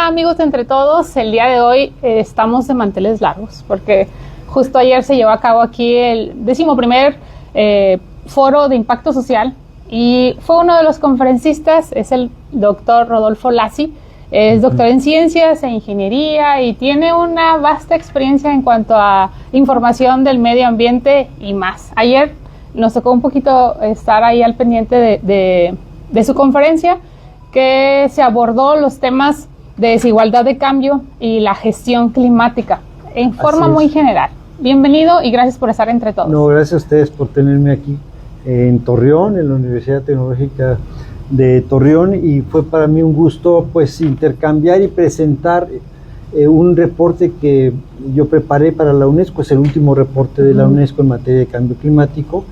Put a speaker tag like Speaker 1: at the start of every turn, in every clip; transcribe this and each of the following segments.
Speaker 1: amigos de Entre Todos, el día de hoy estamos de manteles largos porque justo ayer se llevó a cabo aquí el 11º foro de impacto social y fue uno de los conferencistas, es el doctor Rodolfo Lassi, es doctor en ciencias e ingeniería y tiene una vasta experiencia en cuanto a información del medio ambiente y más. Ayer nos tocó un poquito estar ahí al pendiente de su conferencia, que se abordó los temas de desigualdad de cambio y la gestión climática en forma muy general. Bienvenido y gracias por estar Entre Todos.
Speaker 2: No, gracias a ustedes por tenerme aquí en Torreón, en la Universidad Tecnológica de Torreón, y fue para mí un gusto pues intercambiar y presentar un reporte que yo preparé para la UNESCO, es el último reporte de la UNESCO en materia de cambio climático.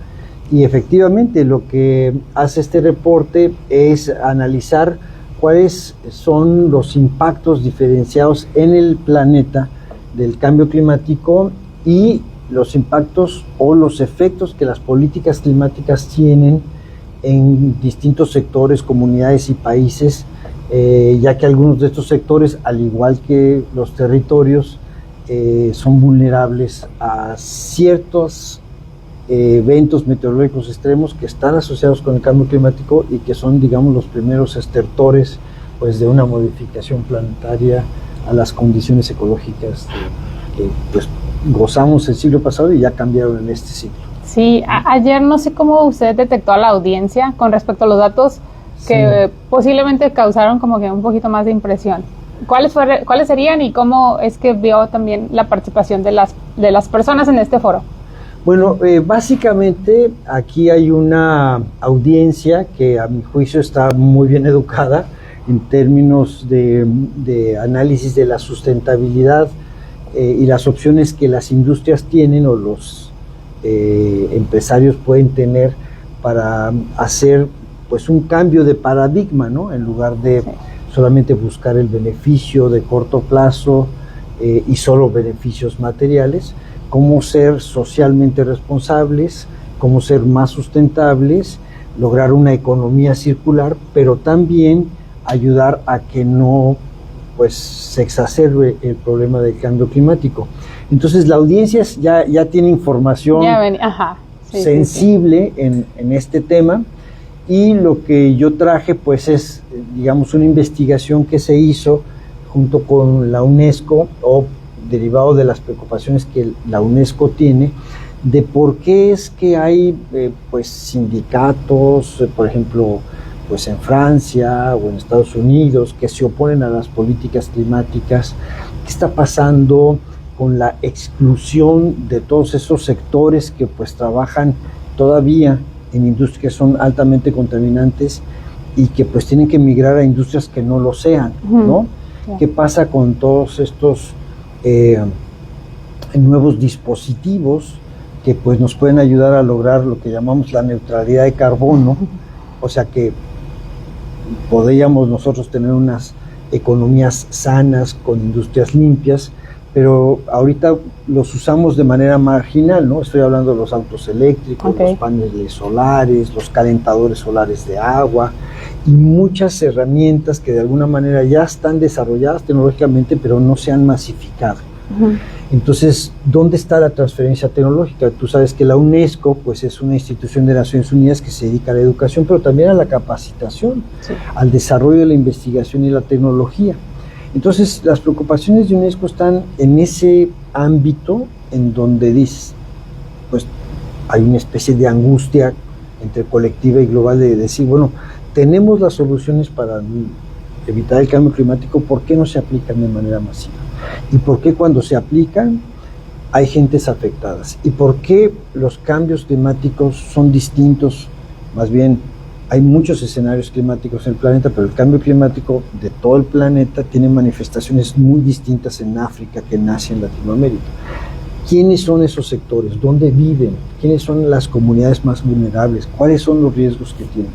Speaker 2: Y efectivamente lo que hace este reporte es analizar cuáles son los impactos diferenciados en el planeta del cambio climático y los impactos o los efectos que las políticas climáticas tienen en distintos sectores, comunidades y países, ya que algunos de estos sectores, al igual que los territorios, son vulnerables a ciertos eventos meteorológicos extremos que están asociados con el cambio climático y que son, digamos, los primeros estertores pues, de una modificación planetaria a las condiciones ecológicas que pues, gozamos el siglo pasado y ya cambiaron en este siglo.
Speaker 1: Sí, ayer no sé cómo usted detectó a la audiencia con respecto a los datos que posiblemente causaron como que un poquito más de impresión. ¿Cuáles serían y cómo es que vio también la participación de las personas en este foro?
Speaker 2: Bueno, básicamente aquí hay una audiencia que a mi juicio está muy bien educada en términos de análisis de la sustentabilidad y las opciones que las industrias tienen o los empresarios pueden tener para hacer pues un cambio de paradigma, ¿no? En lugar de solamente buscar el beneficio de corto plazo y solo beneficios materiales, cómo ser socialmente responsables, cómo ser más sustentables, lograr una economía circular, pero también ayudar a que no pues, se exacerbe el problema del cambio climático. Entonces la audiencia ya tiene información sensible en este tema, y lo que yo traje pues es, digamos, una investigación que se hizo junto con la UNESCO o derivado de las preocupaciones que la UNESCO tiene, de por qué es que hay pues sindicatos, por ejemplo, pues en Francia o en Estados Unidos, que se oponen a las políticas climáticas. ¿Qué está pasando con la exclusión de todos esos sectores que pues trabajan todavía en industrias que son altamente contaminantes y que pues tienen que migrar a industrias que no lo sean, ¿no? ¿Qué pasa con todos estos nuevos dispositivos que pues nos pueden ayudar a lograr lo que llamamos la neutralidad de carbono? O sea que podríamos nosotros tener unas economías sanas con industrias limpias, pero ahorita los usamos de manera marginal, ¿no? Estoy hablando de los autos eléctricos, los paneles solares, los calentadores solares de agua y muchas herramientas que de alguna manera ya están desarrolladas tecnológicamente, pero no se han masificado. Entonces, ¿dónde está la transferencia tecnológica? Tú sabes que la UNESCO pues, es una institución de Naciones Unidas que se dedica a la educación, pero también a la capacitación, al desarrollo de la investigación y la tecnología. Entonces, las preocupaciones de UNESCO están en ese ámbito en donde dices, pues hay una especie de angustia entre colectiva y global de decir, bueno, tenemos las soluciones para evitar el cambio climático, ¿por qué no se aplican de manera masiva? ¿Y por qué cuando se aplican hay gentes afectadas? ¿Y por qué los cambios climáticos son distintos? Más bien, hay muchos escenarios climáticos en el planeta, pero el cambio climático de todo el planeta tiene manifestaciones muy distintas en África que en Asia, en Latinoamérica. ¿Quiénes son esos sectores? ¿Dónde viven? ¿Quiénes son las comunidades más vulnerables? ¿Cuáles son los riesgos que tienen?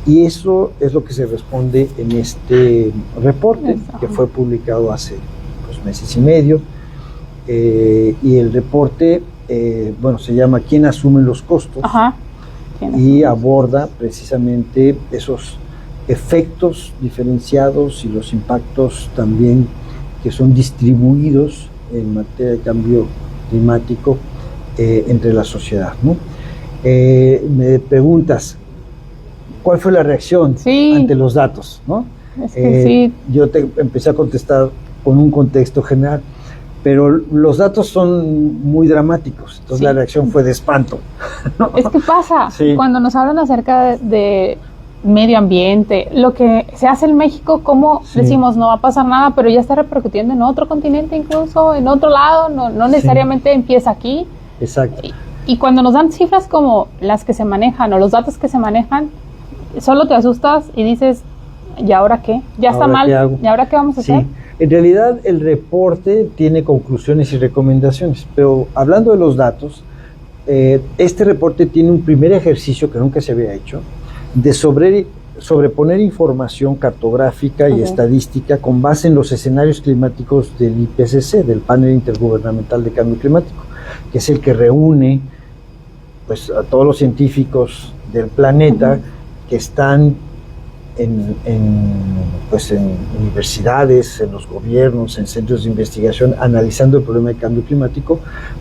Speaker 2: Y eso es lo que se responde en este reporte que fue publicado hace meses y medio, y el reporte se llama ¿Quién asume los costos? Y aborda precisamente esos efectos diferenciados y los impactos también que son distribuidos en materia de cambio climático entre la sociedad, ¿no? Me preguntas, ¿cuál fue la reacción ante los datos, ¿no?
Speaker 1: Es que sí.
Speaker 2: Yo te empecé a contestar con un contexto general, pero los datos son muy dramáticos, entonces la reacción fue de espanto, ¿no?
Speaker 1: Es que pasa, cuando nos hablan acerca de medio ambiente, lo que se hace en México, como decimos, no va a pasar nada, pero ya está repercutiendo en otro continente, incluso en otro lado, no necesariamente empieza aquí.
Speaker 2: Exacto.
Speaker 1: Y cuando nos dan cifras como las que se manejan o los datos que se manejan, solo te asustas y dices, ¿y ahora qué? Ya está mal, ¿y ahora qué vamos a hacer?
Speaker 2: En realidad el reporte tiene conclusiones y recomendaciones, pero hablando de los datos, este reporte tiene un primer ejercicio que nunca se había hecho, de sobreponer información cartográfica y estadística con base en los escenarios climáticos del IPCC, del Panel Intergubernamental de Cambio Climático, que es el que reúne pues, a todos los científicos del planeta que están en universidades, en los gobiernos, en centros de investigación, analizando el problema de cambio climático,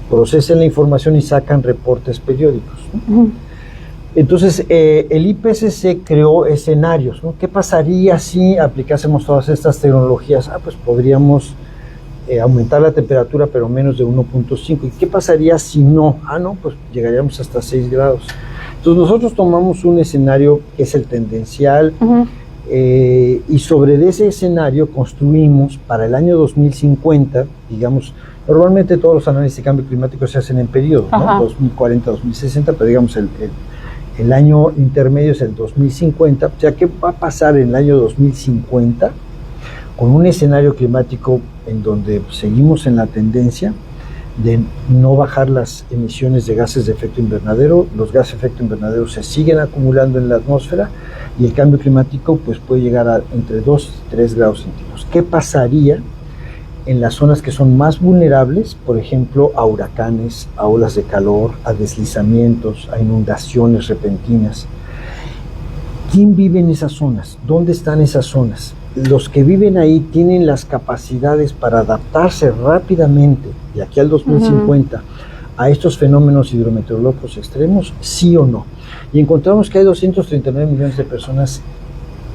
Speaker 2: procesan la información y sacan reportes periódicos, ¿no? Entonces, el IPCC creó escenarios, ¿no? ¿Qué pasaría si aplicásemos todas estas tecnologías? Pues podríamos aumentar la temperatura, pero menos de 1.5. ¿Y qué pasaría si no? No, pues llegaríamos hasta 6 grados. Entonces, nosotros tomamos un escenario que es el tendencial, y sobre ese escenario construimos para el año 2050, digamos, normalmente todos los análisis de cambio climático se hacen en periodo, ¿no? 2040, 2060, pero digamos el año intermedio es el 2050, o sea, ¿qué va a pasar en el año 2050 con un escenario climático en donde seguimos en la tendencia de no bajar las emisiones de gases de efecto invernadero? Los gases de efecto invernadero se siguen acumulando en la atmósfera y el cambio climático pues puede llegar a entre 2 y 3 grados centígrados. ¿Qué pasaría en las zonas que son más vulnerables, por ejemplo, a huracanes, a olas de calor, a deslizamientos, a inundaciones repentinas? ¿Quién vive en esas zonas? ¿Dónde están esas zonas? Los que viven ahí tienen las capacidades para adaptarse rápidamente, de aquí al 2050, a estos fenómenos hidrometeorológicos extremos, ¿sí o no? Y encontramos que hay 239 millones de personas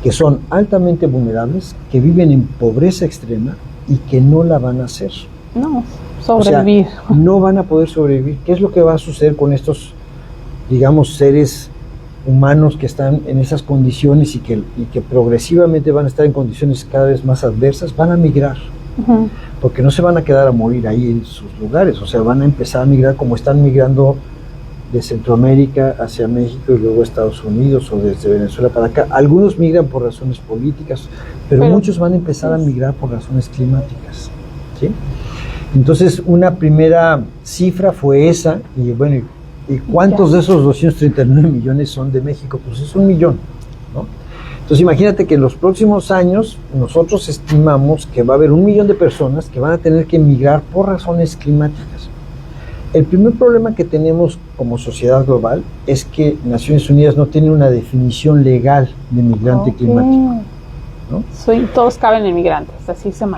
Speaker 2: que son altamente vulnerables, que viven en pobreza extrema, y que no la van a hacer.
Speaker 1: No, sobrevivir.
Speaker 2: O sea, no van a poder sobrevivir. ¿Qué es lo que va a suceder con estos, digamos, seres humanos que están en esas condiciones y que progresivamente van a estar en condiciones cada vez más adversas? Van a migrar, porque no se van a quedar a morir ahí en sus lugares, o sea, van a empezar a migrar como están migrando de Centroamérica hacia México y luego a Estados Unidos, o desde Venezuela para acá. Algunos migran por razones políticas, pero muchos van a empezar a migrar por razones climáticas, ¿sí? Entonces, una primera cifra fue esa, y bueno, ¿y cuántos de esos 239 millones son de México? Pues es 1 millón, ¿no? Entonces, imagínate que en los próximos años nosotros estimamos que va a haber 1 millón de personas que van a tener que migrar por razones climáticas. El primer problema que tenemos como sociedad global es que Naciones Unidas no tiene una definición legal de migrante climático, ¿no?
Speaker 1: Sí, todos caben en migrantes, así se llama.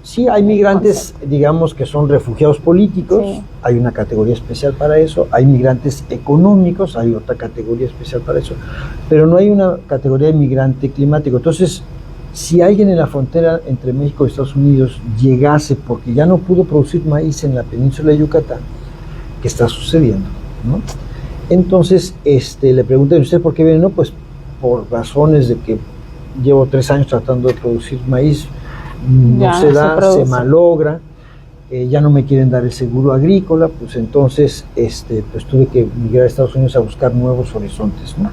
Speaker 2: Sí, hay migrantes, digamos, que son refugiados políticos, hay una categoría especial para eso, hay migrantes económicos, hay otra categoría especial para eso, pero no hay una categoría de migrante climático. Entonces, si alguien en la frontera entre México y Estados Unidos llegase porque ya no pudo producir maíz en la península de Yucatán, ¿qué está sucediendo, ¿no? Entonces, le preguntan, ¿usted por qué viene? No, pues por razones de que llevo 3 años tratando de producir maíz, no se da, se malogra, ya no me quieren dar el seguro agrícola, pues entonces pues tuve que migrar a Estados Unidos a buscar nuevos horizontes, ¿no?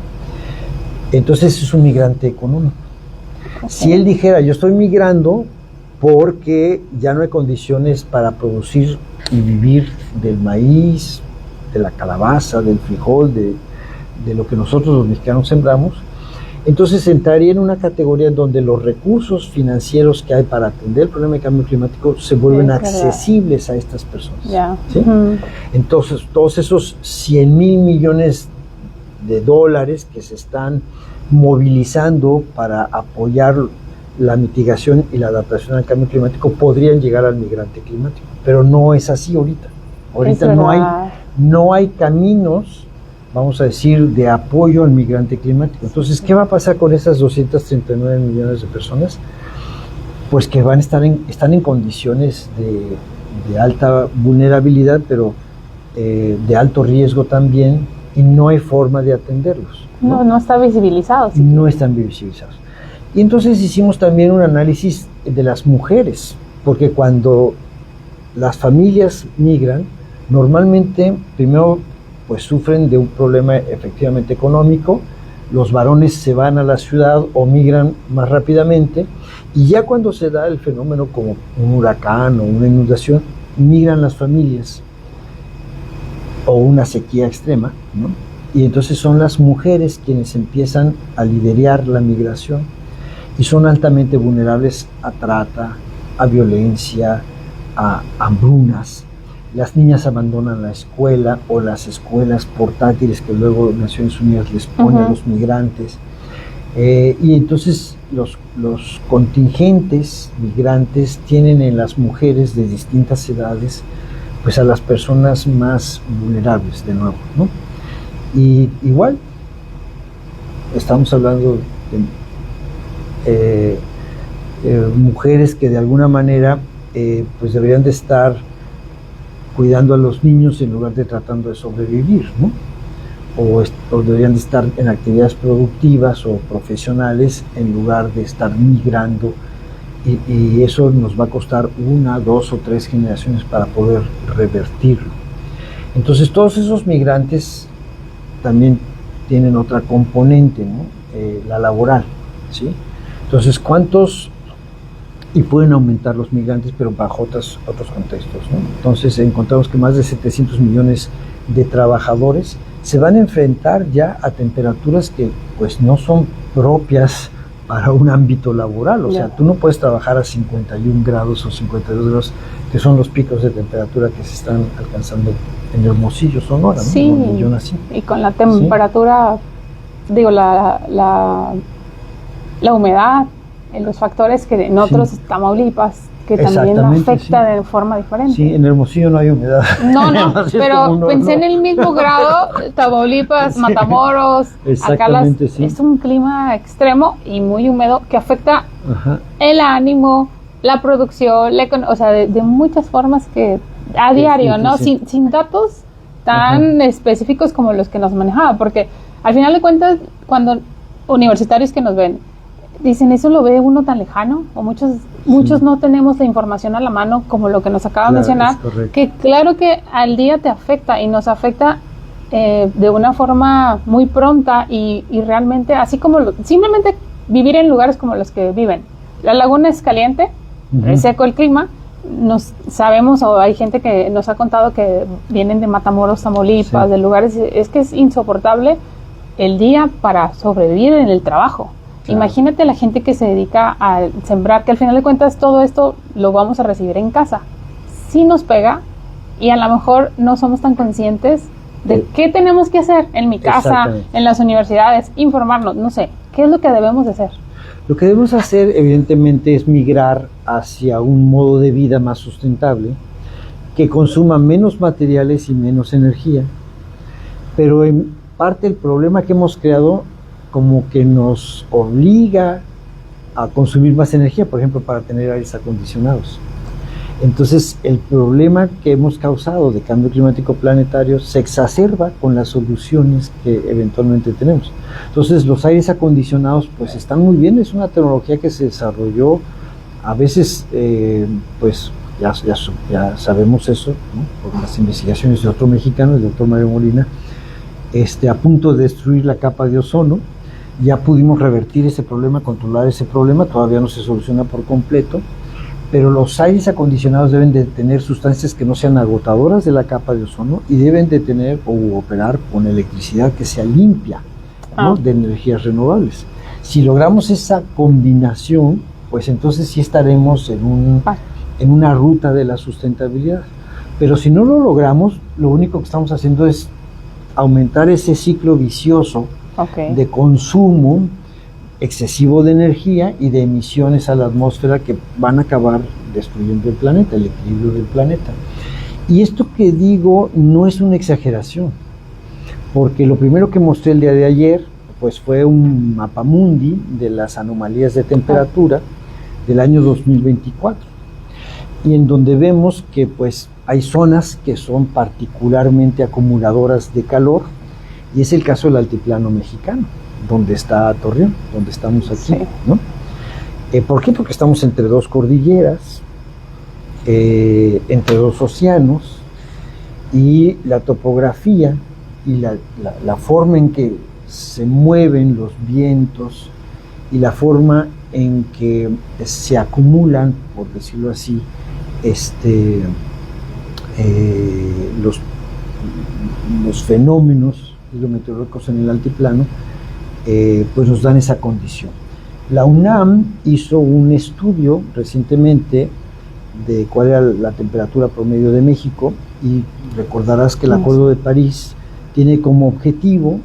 Speaker 2: Entonces es un migrante económico. Si él dijera, yo estoy migrando porque ya no hay condiciones para producir y vivir del maíz, de la calabaza, del frijol, de lo que nosotros los mexicanos sembramos, entonces entraría en una categoría en donde los recursos financieros que hay para atender el problema de cambio climático se vuelven accesibles a estas personas, ¿sí? Entonces, todos esos 100,000 millones de dólares que se están movilizando para apoyar la mitigación y la adaptación al cambio climático, podrían llegar al migrante climático. Pero no es así ahorita. Ahorita no hay caminos, vamos a decir, de apoyo al migrante climático. Entonces, ¿qué va a pasar con esas 239 millones de personas? Pues que están en condiciones de alta vulnerabilidad, pero de alto riesgo también, y no hay forma de atenderlos.
Speaker 1: No está visibilizado.
Speaker 2: ¿Sí? No están visibilizados. Y entonces hicimos también un análisis de las mujeres, porque cuando las familias migran, normalmente primero pues sufren de un problema efectivamente económico, los varones se van a la ciudad o migran más rápidamente, y ya cuando se da el fenómeno como un huracán o una inundación, migran las familias o una sequía extrema, ¿no? Y entonces son las mujeres quienes empiezan a liderar la migración y son altamente vulnerables a trata, a violencia, a hambrunas. Las niñas abandonan la escuela o las escuelas portátiles que luego Naciones Unidas les pone a los migrantes. Y entonces los contingentes migrantes tienen en las mujeres de distintas edades pues a las personas más vulnerables de nuevo, ¿no? Y igual estamos hablando de mujeres que de alguna manera pues deberían de estar cuidando a los niños en lugar de tratando de sobrevivir, ¿no? O deberían de estar en actividades productivas o profesionales en lugar de estar migrando, y eso nos va a costar 1, 2 o 3 generaciones para poder revertirlo. Entonces todos esos migrantes también tienen otra componente, ¿no? La laboral, ¿sí? Entonces, ¿cuántos? Y pueden aumentar los migrantes, pero bajo otros contextos, ¿no? Entonces encontramos que más de 700 millones de trabajadores se van a enfrentar ya a temperaturas que pues no son propias para un ámbito laboral. O sea, tú no puedes trabajar a 51 grados o 52 grados, que son los picos de temperatura que se están alcanzando en Hermosillo, Sonora, ¿no?
Speaker 1: Sí,
Speaker 2: donde yo nací.
Speaker 1: Y con la temperatura, digo, la humedad, los factores que en otros Tamaulipas, que también afecta de forma diferente.
Speaker 2: Sí, en Hermosillo no hay humedad.
Speaker 1: No, pero pensé en el mismo grado, Tamaulipas, Matamoros, acá es un clima extremo y muy húmedo que afecta el ánimo, la producción, o sea, de muchas formas que a diario, ¿no? Sin datos tan específicos como los que nos manejaba, porque al final de cuentas, cuando universitarios que nos ven dicen, eso lo ve uno tan lejano, o muchos no tenemos la información a la mano, como lo que nos acaba de mencionar, que claro que al día te afecta, y nos afecta de una forma muy pronta, y realmente, así como simplemente vivir en lugares como los que viven. La laguna es caliente, es seco el clima, sabemos, o hay gente que nos ha contado que vienen de Matamoros, Tamaulipas, de lugares, es que es insoportable el día para sobrevivir en el trabajo. Claro. Imagínate la gente que se dedica a sembrar, que al final de cuentas todo esto lo vamos a recibir en casa. Sí nos pega, y a lo mejor no somos tan conscientes de qué tenemos que hacer en mi casa, en las universidades, informarnos, no sé, ¿qué es lo que debemos de hacer?
Speaker 2: Lo que debemos hacer, evidentemente, es migrar hacia un modo de vida más sustentable, que consuma menos materiales y menos energía. Pero en parte el problema que hemos creado como que nos obliga a consumir más energía, por ejemplo, para tener aires acondicionados. Entonces, el problema que hemos causado de cambio climático planetario se exacerba con las soluciones que eventualmente tenemos. Entonces, los aires acondicionados pues están muy bien, es una tecnología que se desarrolló, a veces pues ya sabemos eso, ¿no? Por las investigaciones de otro mexicano, el doctor Mario Molina, a punto de destruir la capa de ozono. Ya pudimos revertir ese problema, controlar ese problema, todavía no se soluciona por completo, pero los aires acondicionados deben de tener sustancias que no sean agotadoras de la capa de ozono, y deben de tener o operar con electricidad que sea limpia, ¿no? De energías renovables. Si logramos esa combinación, pues entonces sí estaremos en una ruta de la sustentabilidad. Pero si no lo logramos, lo único que estamos haciendo es aumentar ese ciclo vicioso de consumo excesivo de energía y de emisiones a la atmósfera que van a acabar destruyendo el planeta, el equilibrio del planeta. Y esto que digo no es una exageración, porque lo primero que mostré el día de ayer pues fue un mapamundi de las anomalías de temperatura del año 2024, y en donde vemos que pues hay zonas que son particularmente acumuladoras de calor, y es el caso del altiplano mexicano, donde está Torreón, donde estamos aquí, sí, ¿no? ¿Por qué? Porque estamos entre dos cordilleras, entre dos océanos, y la topografía y la forma en que se mueven los vientos y la forma en que se acumulan, por decirlo así, los fenómenos hidrometeorológicos en el altiplano, pues nos dan esa condición. La UNAM hizo un estudio recientemente de cuál era la temperatura promedio de México, y recordarás que el Acuerdo de París tiene como objetivo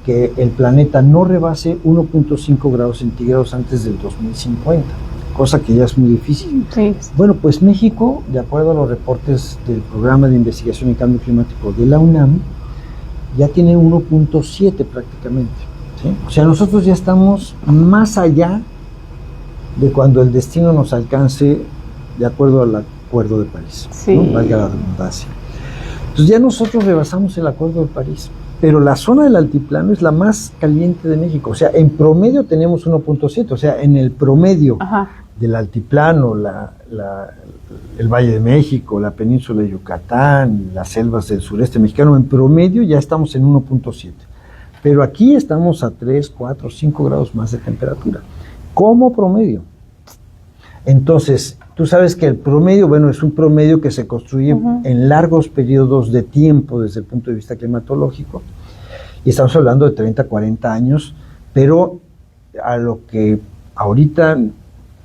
Speaker 2: que el planeta no rebase 1.5 grados centígrados antes del 2050, cosa que ya es muy difícil.
Speaker 1: Sí.
Speaker 2: Bueno, pues México, de acuerdo a los reportes del Programa de Investigación y Cambio Climático de la UNAM, ya tiene 1.7 prácticamente, ¿sí? O sea, nosotros ya estamos más allá de cuando el destino nos alcance de acuerdo al Acuerdo de París,
Speaker 1: sí,
Speaker 2: ¿no? Valga la redundancia. Entonces ya nosotros rebasamos el Acuerdo de París, pero la zona del altiplano es la más caliente de México. O sea, en promedio tenemos 1.7, o sea, en el promedio del altiplano, el Valle de México, la península de Yucatán, las selvas del sureste mexicano, en promedio ya estamos en 1.7. Pero aquí estamos a 3, 4, 5 grados más de temperatura, como promedio. Entonces, tú sabes que el promedio, bueno, es un promedio que se construye en largos periodos de tiempo desde el punto de vista climatológico, y estamos hablando de 30, 40 años, pero a lo que ahorita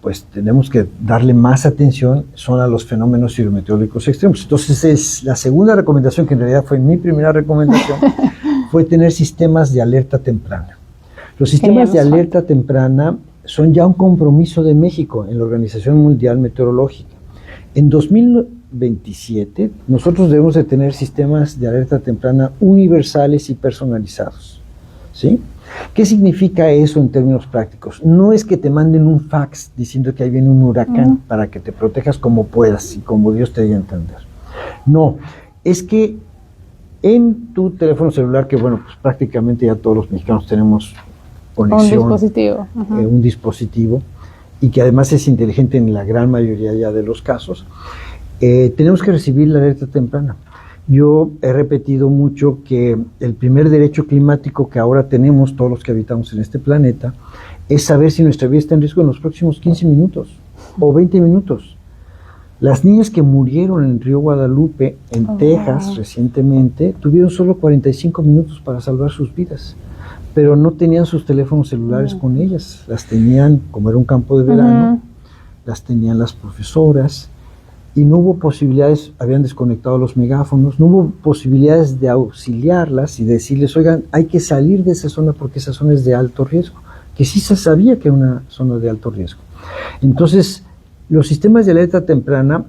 Speaker 2: pues tenemos que darle más atención son a los fenómenos hidrometeorológicos extremos. Entonces es la segunda recomendación, que en realidad fue mi primera recomendación, fue tener sistemas de alerta temprana. Los sistemas de alerta temprana son ya un compromiso de México en la Organización Mundial Meteorológica. En 2027 nosotros debemos de tener sistemas de alerta temprana universales y personalizados, ¿sí? ¿Qué significa eso en términos prácticos? No es que te manden un fax diciendo que ahí viene un huracán para que te protejas como puedas y como Dios te dé a entender. No, es que en tu teléfono celular, que bueno, pues prácticamente ya todos los mexicanos tenemos conexión, un dispositivo, y que además es inteligente en la gran mayoría ya de los casos, tenemos que recibir la alerta temprana. Yo he repetido mucho que el primer derecho climático que ahora tenemos todos los que habitamos en este planeta es saber si nuestra vida está en riesgo en los próximos 15 minutos o 20 minutos. Las niñas que murieron en Río Guadalupe, en Texas, recientemente, tuvieron solo 45 minutos para salvar sus vidas, pero no tenían sus teléfonos celulares con ellas. Las tenían, como era un campo de verano, las tenían las profesoras, y no hubo posibilidades, habían desconectado los megáfonos, no hubo posibilidades de auxiliarlas y decirles, oigan, hay que salir de esa zona porque esa zona es de alto riesgo, que sí se sabía que era una zona de alto riesgo. Entonces, los sistemas de alerta temprana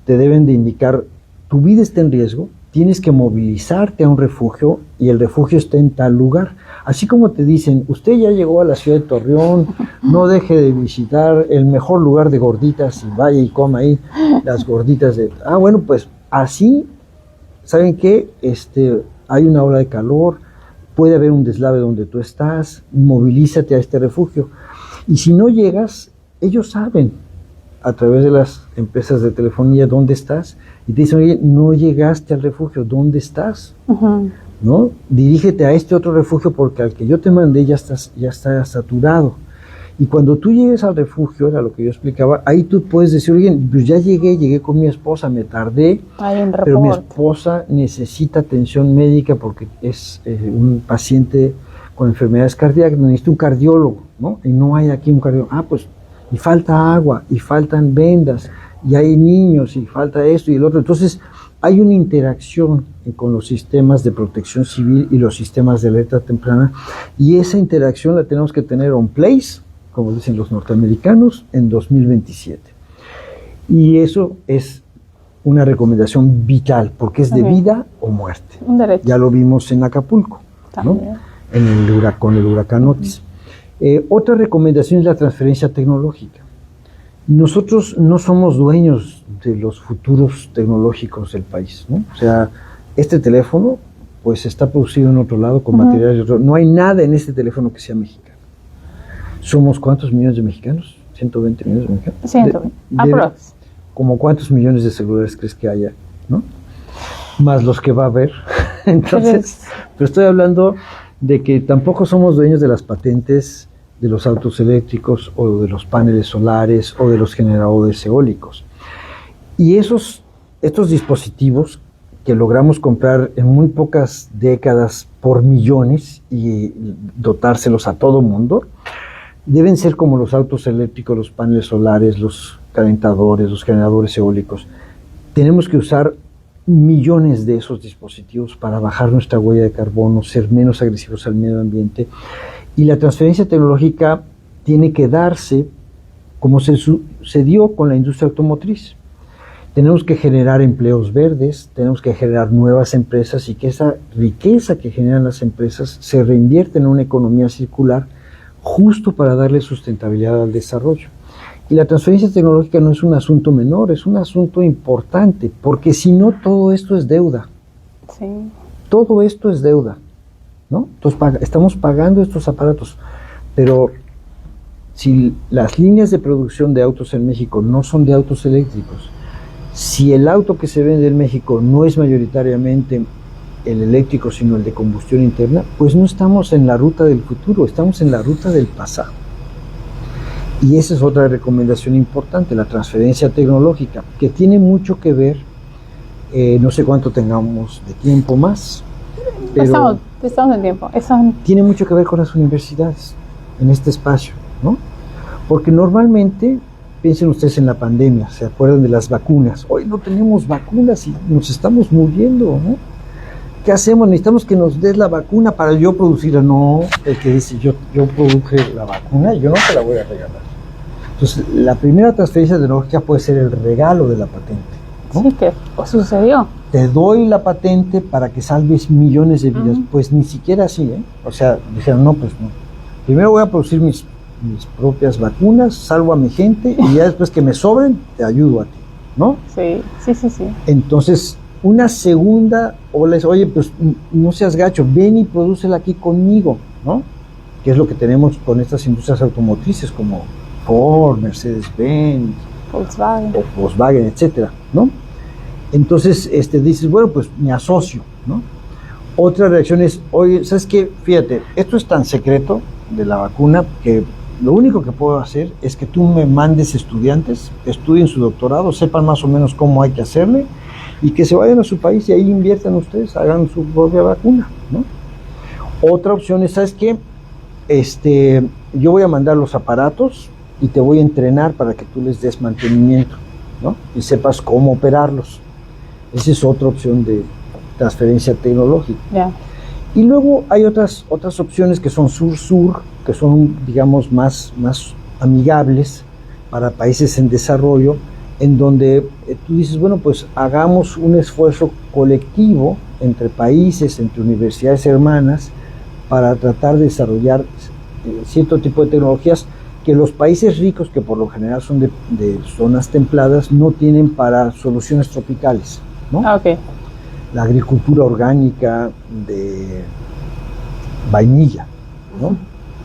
Speaker 2: te deben de indicar, tu vida está en riesgo, tienes que movilizarte a un refugio y el refugio está en tal lugar. Así como te dicen, usted ya llegó a la ciudad de Torreón, no deje de visitar el mejor lugar de gorditas y vaya y coma ahí las gorditas de... Ah, bueno, pues así, ¿saben qué? Hay una ola de calor, puede haber un deslave donde tú estás, movilízate a este refugio. Y si no llegas, ellos saben, a través de las empresas de telefonía, dónde estás, y te dicen, oye, no llegaste al refugio, ¿dónde estás? ¿No? Dirígete a este otro refugio porque al que yo te mandé ya está saturado. Y cuando tú llegues al refugio, era lo que yo explicaba, ahí tú puedes decir, oye, pues ya llegué con mi esposa, me tardé, pero mi esposa necesita atención médica porque es un paciente con enfermedades cardíacas, necesita un cardiólogo, ¿no? Y no hay aquí un cardiólogo. Ah, pues, y falta agua, y faltan vendas, y hay niños, y falta esto y el otro. Entonces, hay una interacción con los sistemas de protección civil y los sistemas de alerta temprana, y esa interacción la tenemos que tener on place, como dicen los norteamericanos, en 2027. Y eso es una recomendación vital, porque es de vida o muerte.
Speaker 1: Un derecho.
Speaker 2: Ya lo vimos en Acapulco, ¿no? Con el huracán Otis. Otra recomendación es la transferencia tecnológica. Nosotros no somos dueños de los futuros tecnológicos del país, ¿no? O sea, este teléfono pues está producido en otro lado con materiales de otro. No hay nada en este teléfono que sea mexicano. ¿Somos cuántos millones de mexicanos? 120 millones de mexicanos.
Speaker 1: 120. Aprox.
Speaker 2: ¿Como cuántos millones de celulares crees que haya, no? Más los que va a haber. Entonces, pero estoy hablando de que tampoco somos dueños de las patentes de los autos eléctricos o de los paneles solares o de los generadores eólicos. Y estos dispositivos que logramos comprar en muy pocas décadas por millones y dotárselos a todo mundo, deben ser como los autos eléctricos, los paneles solares, los calentadores, los generadores eólicos. Tenemos que usar millones de esos dispositivos para bajar nuestra huella de carbono, ser menos agresivos al medio ambiente. Y la transferencia tecnológica tiene que darse como se dio con la industria automotriz. Tenemos que generar empleos verdes, tenemos que generar nuevas empresas y que esa riqueza que generan las empresas se reinvierte en una economía circular justo para darle sustentabilidad al desarrollo. Y la transferencia tecnológica no es un asunto menor, es un asunto importante, porque si no todo esto es deuda.
Speaker 1: Sí.
Speaker 2: Todo esto es deuda, ¿no? Entonces estamos pagando estos aparatos, pero si las líneas de producción de autos en México no son de autos eléctricos, si el auto que se vende en México no es mayoritariamente el eléctrico, sino el de combustión interna, pues no estamos en la ruta del futuro, estamos en la ruta del pasado. Y esa es otra recomendación importante, la transferencia tecnológica, que tiene mucho que ver, no sé cuánto tengamos de tiempo más, pero
Speaker 1: estamos en tiempo.
Speaker 2: Tiene mucho que ver con las universidades en este espacio, ¿no? Porque normalmente, piensen ustedes en la pandemia, ¿se acuerdan de las vacunas? Hoy no tenemos vacunas y nos estamos muriendo, ¿no? ¿Qué hacemos? Necesitamos que nos des la vacuna para yo producirla. No, el que dice yo produje la vacuna, yo no te la voy a regalar. Entonces, la primera transferencia tecnológica puede ser el regalo de la patente, ¿no?
Speaker 1: Sí, que sucedió.
Speaker 2: Te doy la patente para que salves millones de vidas. Pues ni siquiera así, ¿eh? O sea, dijeron, no, pues no. Primero voy a producir mis propias vacunas, salvo a mi gente y ya después que me sobren, te ayudo a ti, ¿no?
Speaker 1: Sí.
Speaker 2: Entonces, una segunda ola es, oye, pues no seas gacho, ven y prodúcela aquí conmigo, ¿no? Que es lo que tenemos con estas industrias automotrices como Ford, Mercedes-Benz, Volkswagen, etcétera, ¿no? Entonces, dices, bueno, pues me asocio, ¿no? Otra reacción es, oye, ¿sabes qué? Fíjate, esto es tan secreto de la vacuna que lo único que puedo hacer es que tú me mandes estudiantes, estudien su doctorado, sepan más o menos cómo hay que hacerle y que se vayan a su país y ahí inviertan ustedes, hagan su propia vacuna, ¿no? Otra opción es, ¿sabes qué? Yo voy a mandar los aparatos y te voy a entrenar para que tú les des mantenimiento, ¿no? Y sepas cómo operarlos. Esa es otra opción de transferencia tecnológica.
Speaker 1: Yeah.
Speaker 2: Y luego hay otras opciones que son sur-sur, que son, digamos, más amigables para países en desarrollo, en donde tú dices, bueno, pues hagamos un esfuerzo colectivo entre países, entre universidades hermanas, para tratar de desarrollar cierto tipo de tecnologías que los países ricos, que por lo general son de zonas templadas, no tienen para soluciones tropicales, ¿no?
Speaker 1: Okay.
Speaker 2: La agricultura orgánica de vainilla, ¿no?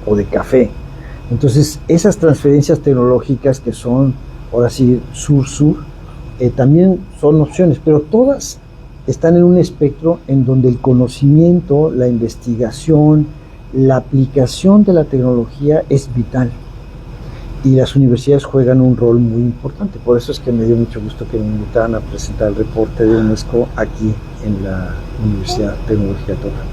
Speaker 2: O de café. Entonces, esas transferencias tecnológicas que son, ahora sí, sur-sur, también son opciones, pero todas están en un espectro en donde el conocimiento, la investigación, la aplicación de la tecnología es vital. Y las universidades juegan un rol muy importante. Por eso es que me dio mucho gusto que me invitaran a presentar el reporte de UNESCO aquí en la Universidad Tecnológica de Torreón.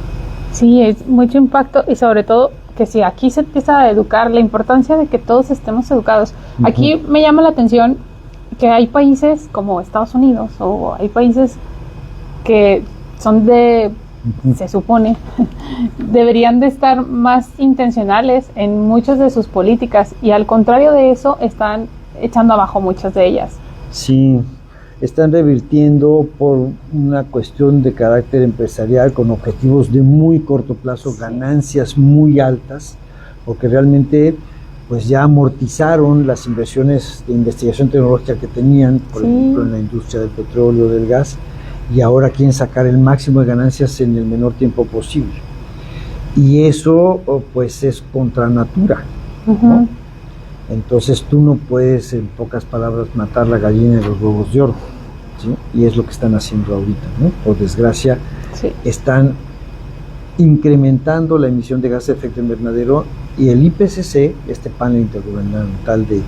Speaker 1: Sí, es mucho impacto y sobre todo que si aquí se empieza a educar, la importancia de que todos estemos educados. Aquí me llama la atención que hay países como Estados Unidos o hay países que son se supone, deberían de estar más intencionales en muchas de sus políticas, y al contrario de eso están echando abajo muchas de ellas.
Speaker 2: Sí, están revirtiendo por una cuestión de carácter empresarial con objetivos de muy corto plazo, ganancias muy altas, porque realmente pues ya amortizaron las inversiones de investigación tecnológica que tenían, por ejemplo en la industria del petróleo, del gas, y ahora quieren sacar el máximo de ganancias en el menor tiempo posible. Y eso pues es contra natura, ¿no? Entonces tú no puedes, en pocas palabras, matar la gallina de los huevos de oro, ¿sí? Y es lo que están haciendo ahorita, ¿no? Por desgracia, están incrementando la emisión de gases de efecto invernadero, y el IPCC, este panel intergubernamental de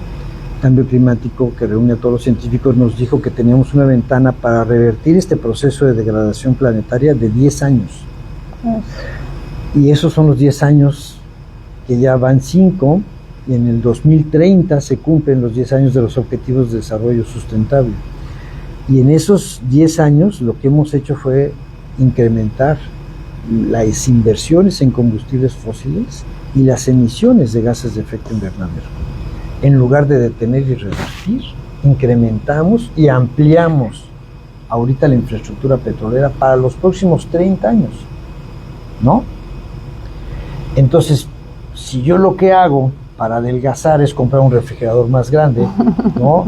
Speaker 2: cambio climático que reúne a todos los científicos, nos dijo que teníamos una ventana para revertir este proceso de degradación planetaria de 10 años. Y esos son los 10 años que ya van 5, y en el 2030 se cumplen los 10 años de los Objetivos de Desarrollo Sustentable. Y en esos 10 años lo que hemos hecho fue incrementar las inversiones en combustibles fósiles y las emisiones de gases de efecto invernadero. En lugar de detener y revertir, incrementamos y ampliamos ahorita la infraestructura petrolera para los próximos 30 años, ¿no? Entonces, si yo lo que hago para adelgazar es comprar un refrigerador más grande, ¿no?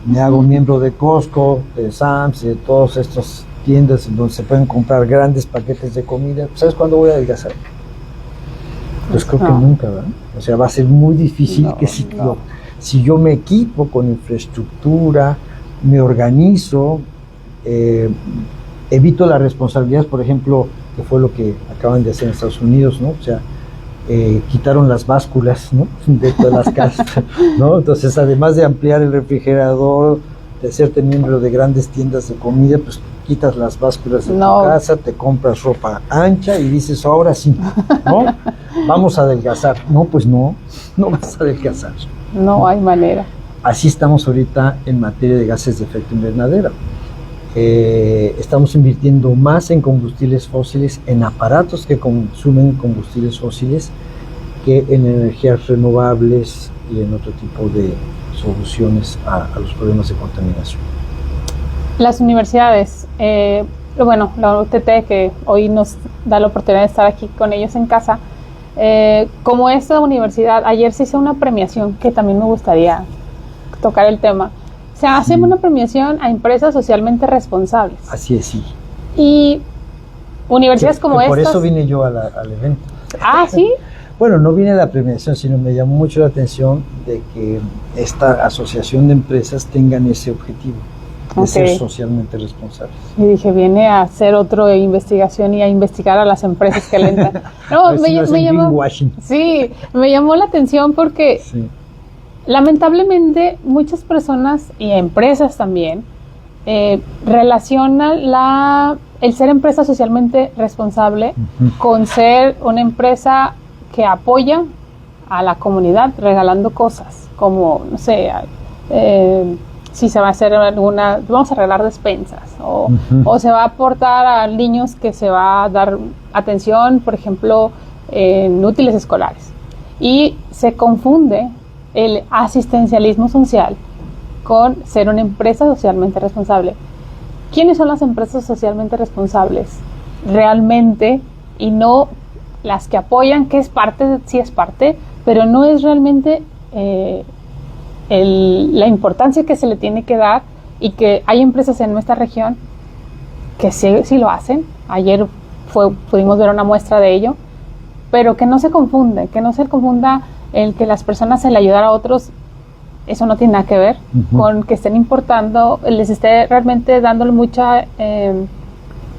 Speaker 2: Me hago miembro de Costco, de Sam's, de todas estas tiendas en donde se pueden comprar grandes paquetes de comida. ¿Sabes cuándo voy a adelgazar? Pues creo que nunca, ¿verdad? O sea, va a ser muy difícil que si yo me equipo con infraestructura, me organizo, evito las responsabilidades, por ejemplo, que fue lo que acaban de hacer en Estados Unidos, ¿no? O sea, quitaron las básculas, ¿no? De todas las casas, ¿no? Entonces, además de ampliar el refrigerador, de hacerte miembro de grandes tiendas de comida, pues quitas las básculas de tu casa, te compras ropa ancha y dices, ahora sí, ¿no? Vamos a adelgazar. No, pues no vas a adelgazar.
Speaker 1: No hay manera.
Speaker 2: Así estamos ahorita en materia de gases de efecto invernadero. Estamos invirtiendo más en combustibles fósiles, en aparatos que consumen combustibles fósiles, que en energías renovables y en otro tipo de soluciones a los problemas de contaminación.
Speaker 1: Las universidades, bueno, la UTT, que hoy nos da la oportunidad de estar aquí con ellos en casa, como esta universidad, ayer se hizo una premiación que también me gustaría tocar el tema. O sea, hacemos una premiación a empresas socialmente responsables.
Speaker 2: Así es, sí.
Speaker 1: Y universidades como estas...
Speaker 2: Por eso vine yo al evento.
Speaker 1: Ah, ¿sí?
Speaker 2: Bueno, no vine a la premiación, sino me llamó mucho la atención de que esta asociación de empresas tengan ese objetivo de ser socialmente responsables.
Speaker 1: Y dije, viene a hacer otra investigación y a investigar a las empresas que le entran. No, me llamó la atención porque lamentablemente muchas personas y empresas también relacionan el ser empresa socialmente responsable con ser una empresa que apoya a la comunidad regalando cosas, como, no sé, si se va a hacer vamos a regalar despensas, o se va a aportar a niños que se va a dar atención, por ejemplo, en útiles escolares. Y se confunde el asistencialismo social con ser una empresa socialmente responsable. ¿Quiénes son las empresas socialmente responsables realmente? Y no las que apoyan, que es parte, sí es parte, pero no es realmente la importancia que se le tiene que dar, y que hay empresas en nuestra región que sí lo hacen. Ayer pudimos ver una muestra de ello, pero que no se confunda el que las personas el ayudar a otros, eso no tiene nada que ver con que estén importando, les esté realmente dándole mucha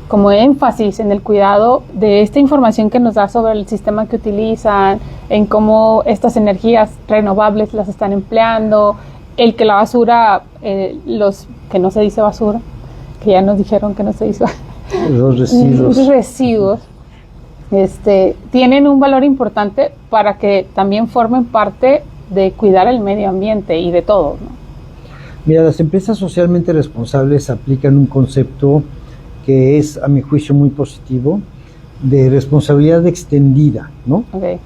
Speaker 1: como énfasis en el cuidado de esta información que nos da sobre el sistema que utilizan, en cómo estas energías renovables las están empleando, el que la basura, los que no se dice basura, que ya nos dijeron que no se dice,
Speaker 2: los
Speaker 1: residuos, tienen un valor importante para que también formen parte de cuidar el medio ambiente y de todo, ¿no?
Speaker 2: Mira, las empresas socialmente responsables aplican un concepto que es, a mi juicio, muy positivo, de responsabilidad extendida, ¿no?
Speaker 1: Okay.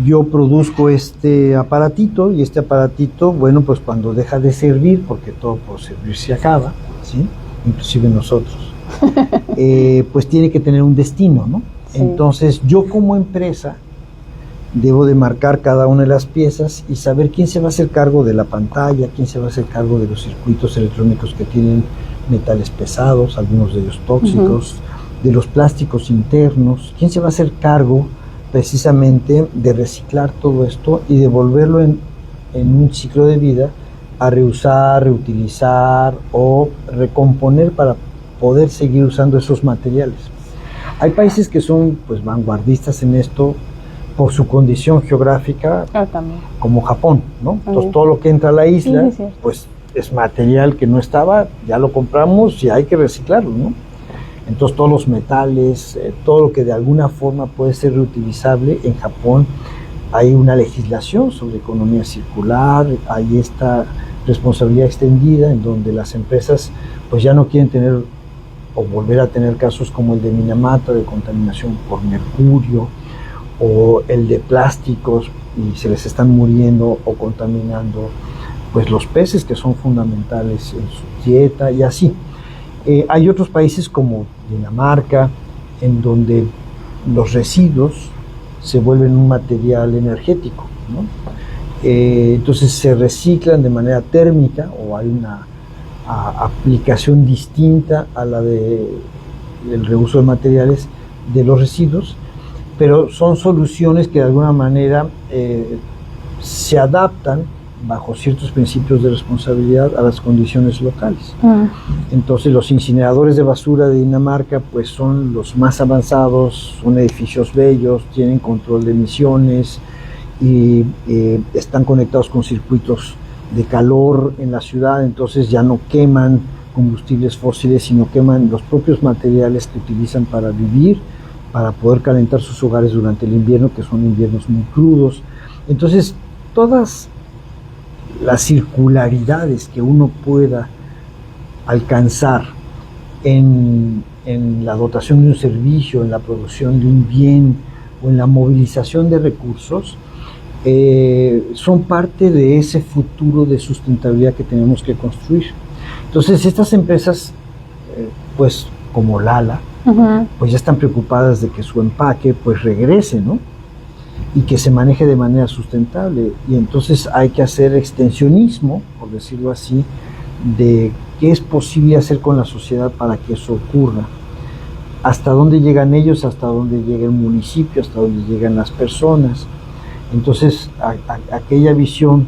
Speaker 2: Yo produzco este aparatito y este aparatito, bueno, pues cuando deja de servir, porque todo por servir se acaba, ¿sí? Inclusive nosotros, pues tiene que tener un destino, ¿no? Sí. Entonces yo como empresa debo de marcar cada una de las piezas y saber quién se va a hacer cargo de la pantalla, quién se va a hacer cargo de los circuitos electrónicos que tienen metales pesados, algunos de ellos tóxicos, de los plásticos internos, quién se va a hacer cargo precisamente de reciclar todo esto y devolverlo en un ciclo de vida a reusar, reutilizar o recomponer para poder seguir usando esos materiales. Hay países que son pues vanguardistas en esto por su condición geográfica, como Japón, ¿no? Entonces todo lo que entra a la isla, pues es material que no estaba, ya lo compramos y hay que reciclarlo, ¿no? Entonces todos los metales, todo lo que de alguna forma puede ser reutilizable, en Japón hay una legislación sobre economía circular, hay esta responsabilidad extendida en donde las empresas pues ya no quieren tener o volver a tener casos como el de Minamata de contaminación por mercurio o el de plásticos y se les están muriendo o contaminando pues los peces que son fundamentales en su dieta y así. Hay otros países como Dinamarca, en donde los residuos se vuelven un material energético, ¿no? Entonces se reciclan de manera térmica o hay una aplicación distinta a la del reuso de materiales de los residuos, pero son soluciones que de alguna manera se adaptan bajo ciertos principios de responsabilidad a las condiciones locales. Entonces los incineradores de basura de Dinamarca pues son los más avanzados, son edificios bellos, tienen control de emisiones y están conectados con circuitos de calor en la ciudad, entonces ya no queman combustibles fósiles, sino queman los propios materiales que utilizan para vivir, para poder calentar sus hogares durante el invierno, que son inviernos muy crudos. Entonces todas las circularidades que uno pueda alcanzar en la dotación de un servicio, en la producción de un bien o en la movilización de recursos, son parte de ese futuro de sustentabilidad que tenemos que construir. Entonces estas empresas, pues como Lala, pues ya están preocupadas de que su empaque pues regrese, ¿no? Y que se maneje de manera sustentable, y entonces hay que hacer extensionismo, por decirlo así, de qué es posible hacer con la sociedad para que eso ocurra, hasta dónde llegan ellos, hasta dónde llega el municipio, hasta dónde llegan las personas. Entonces aquella visión